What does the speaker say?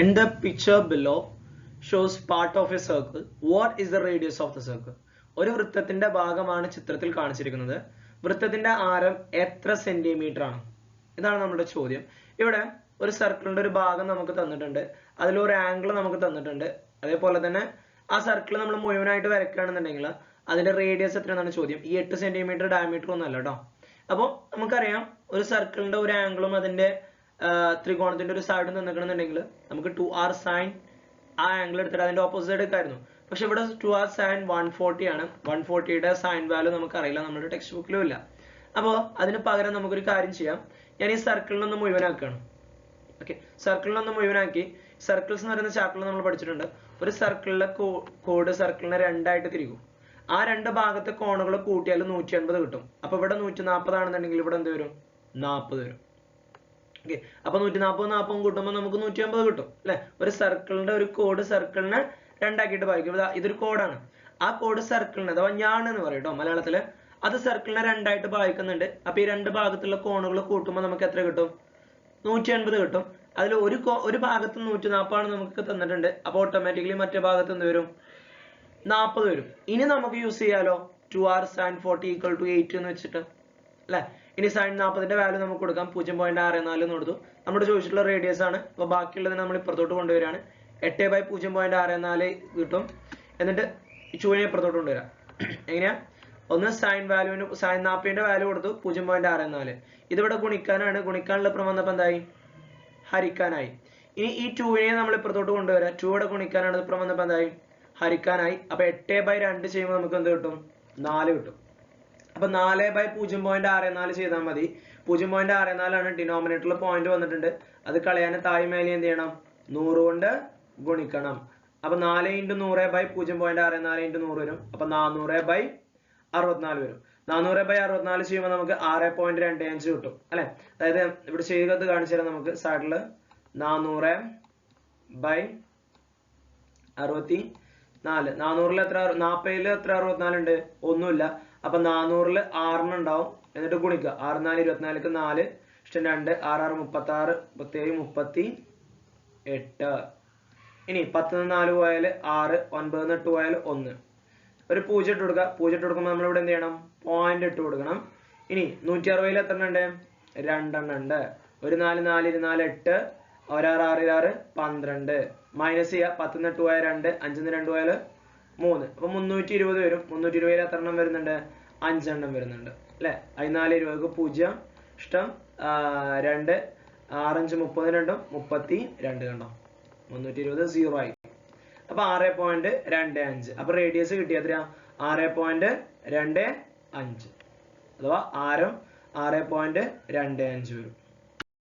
In the picture below shows part of a circle. What is the radius of the circle? ഒരു വൃത്തത്തിന്റെ ഭാഗമാണ് ചിത്രത്തിൽ കാണിച്ചിരിക്കുന്നത്. വൃത്തത്തിന്റെ ആരം എത്ര സെന്റിമീറ്റർ ആണ്? ഇതാണ് നമ്മുടെ ചോദ്യം. ഇവിടെ ഒരു സർക്കിളിന്റെ ഒരു ഭാഗം നമുക്ക് തന്നിട്ടുണ്ട്. അതിൽ ഒരു ആംഗിൾ നമുക്ക് തന്നിട്ടുണ്ട്. അതേപോലെ തന്നെ ആ സർക്കിൾ നമ്മൾ മുഴുവനായിട്ട് വരയ്ക്കുകയാണെന്നുണ്ടെങ്കിൽ അതിന്റെ റേഡിയസ് എത്രയാണെന്നാണ് ചോദ്യം. ഈ 8 സെന്റിമീറ്റർ ഡയമീറ്റർ ഒന്നും അല്ല കേട്ടോ. അപ്പോൾ നമുക്കറിയാം ഒരു സർക്കിളിന്റെ ഒരു ആംഗിളും അതിന്റെ ത്രികോണത്തിന്റെ ഒരു സൈഡും തന്നിട്ടുണ്ടെങ്കിൽ നമുക്ക് 2r sin ആ ആംഗിൾ എടുത്തിട്ട് അതിന്റെ ഓപ്പോസിറ്റ് എടുക്കായിരുന്നു. പക്ഷെ ഇവിടെ 2r sin 140 ആണ്. 140യുടെ സൈൻ വാല്യൂ നമുക്ക് അറിയില്ല, നമ്മുടെ ടെക്സ്റ്റ് ബുക്കിലും ഇല്ല. അപ്പോൾ അതിന് പകരം നമുക്കൊരു കാര്യം ചെയ്യാം. ഞാൻ ഈ സർക്കിളിനൊന്ന് മുഴുവനാക്കുകയാണ്. ഓക്കെ, സർക്കിളിനൊന്ന് മുഴുവനാക്കി. സർക്കിൾസ് എന്ന് പറയുന്ന ചാപ്റ്ററിൽ നമ്മൾ പഠിച്ചിട്ടുണ്ട്. ഒരു സർക്കിളിലെ കോഡ് സർക്കിളിനെ രണ്ടായിട്ട് തിരിക്കും. ആ രണ്ട് ഭാഗത്തെ കോണുകൾ കൂട്ടിയാൽ 180 കിട്ടും. അപ്പൊ ഇവിടെ 140 ആണെന്നുണ്ടെങ്കിൽ ഇവിടെ എന്ത് വരും? 40 വരും. ഓക്കെ, അപ്പൊ 140 കൂട്ടുമ്പോൾ നമുക്ക് 180 കിട്ടും അല്ലെ? ഒരു സർക്കിളിന്റെ ഒരു കോഡ് സർക്കിളിനെ രണ്ടാക്കിയിട്ട് വായിക്കും. ഇതൊരു കോഡാണ്. ആ കോഡ് സർക്കിളിനെ അഥവാ ഞാൻ എന്ന് പറയും കേട്ടോ മലയാളത്തില്. അത് സർക്കിളിനെ രണ്ടായിട്ട് വായിക്കുന്നുണ്ട്. അപ്പൊ ഈ രണ്ട് ഭാഗത്തുള്ള കോണുകൾ കൂട്ടുമ്പോൾ നമുക്ക് എത്ര കിട്ടും? 180 കിട്ടും. അതിൽ ഒരു ഭാഗത്ത് 140 ആണ് നമുക്ക് തന്നിട്ടുണ്ട്. അപ്പൊ ഓട്ടോമാറ്റിക്കലി മറ്റേ ഭാഗത്ത് എന്ത് വരും? 40 വരും. ഇനി നമുക്ക് യൂസ് ചെയ്യാലോ 2r sin 40 equal to 8 എന്ന് വെച്ചിട്ട് അല്ലെ? ഇനി sin 40ന്റെ വാല്യൂ നമുക്ക് കൊടുക്കാം. 0.64 എന്ന് കൊടുത്തു. നമ്മുടെ ചോദിച്ചിട്ടുള്ള റേഡിയസ് ആണ്. അപ്പൊ ബാക്കിയുള്ളതിനെ നമ്മൾ ഇപ്പുറത്തോട്ട് കൊണ്ടുവരികയാണ്. 8/0.64 കിട്ടും. എന്നിട്ട് ചൂവിനെ ഇപ്പുറത്തോട്ട് കൊണ്ടുവരാം. എങ്ങനെയാ? ഒന്ന് സൈൻ വാല്യൂവിന് sin 40ന്റെ വാല്യൂ കൊടുത്തു 0.64. ഇതിവിടെ ഗുണിക്കാനാണ്. ഗുണിക്കാനുള്ള പ്രമം വന്നപ്പോ എന്തായി? ഹരിക്കാനായി. ഇനി ഈ 2നെ നമ്മൾ ഇപ്പുറത്തോട്ട് കൊണ്ടുവരാം. 2 ഇവിടെ ഗുണിക്കാനാണ്. പ്രമം വന്നപ്പോ എന്തായി? ഹരിക്കാനായി. അപ്പൊ 8/2 ചെയ്യുമ്പോൾ നമുക്ക് എന്ത് കിട്ടും? 4 കിട്ടും. അപ്പൊ 4/0.64 ചെയ്താൽ മതി. 0.64 ആണ് ഡിനോമിനേറ്ററിൽ പോയിന്റ് വന്നിട്ടുണ്ട്. അത് കളയാൻ താഴെ മേലെ എന്ത് ചെയ്യണം? 100 കൊണ്ട് ഗുണിക്കണം. അപ്പൊ 4 × 100/0.64 × 100 വരും. അപ്പൊ 400/64 വരും. 400/64 ചെയ്യുമ്പോൾ നമുക്ക് 6.25 കിട്ടും അല്ലെ? അതായത് ഇവിടെ ചെയ്യുന്നത് കാണിച്ചു തരാം. നമുക്ക് സൈഡില് 400/64. 400-ൽ എത്ര? 40-ൽ എത്ര 64 ഉണ്ട്? ഒന്നുമില്ല. അപ്പൊ 400-ൽ 6 ഉണ്ടാവും. എന്നിട്ട് ഗുണിക്കുക. 6 4 24ക്ക് 4 ഇഷ്ടം 2 6 6 36 37 38. ഇനി 10 4 പോയാൽ 6 9 8 പോയാൽ 1. ഒരു 0 ഇട്ട് കൊടുക്കുക. 0 ഇട്ട് കൊടുക്കുമ്പോൾ നമ്മൾ ഇവിടെ എന്ത് ചെയ്യണം? പോയിന്റ് ഇട്ട് കൊടുക്കണം. ഇനി 160-ൽ എത്ര ഉണ്ട്? 2 ഉണ്ട്. ഒരു 4 4 24 8 6 6 6 12. മൈനസ് ചെയ്യുക. 10 8 പോയാൽ 2 5 2 പോയാൽ 3. അപ്പൊ 320 വരും. 320-ൽ എത്ര എണ്ണം വരുന്നുണ്ട്? 5 എണ്ണം വരുന്നുണ്ട് അല്ലെ? 14 20ക്ക് 0 ഇഷ്ടം 2 6 5 32 32 കണ്ടോ? 320 0 ആയി. അപ്പൊ 6.25. അപ്പൊ റേഡിയസ് കിട്ടിയ എത്രയാ? 6.25 അഥവാ ആരം 6.25 വരും.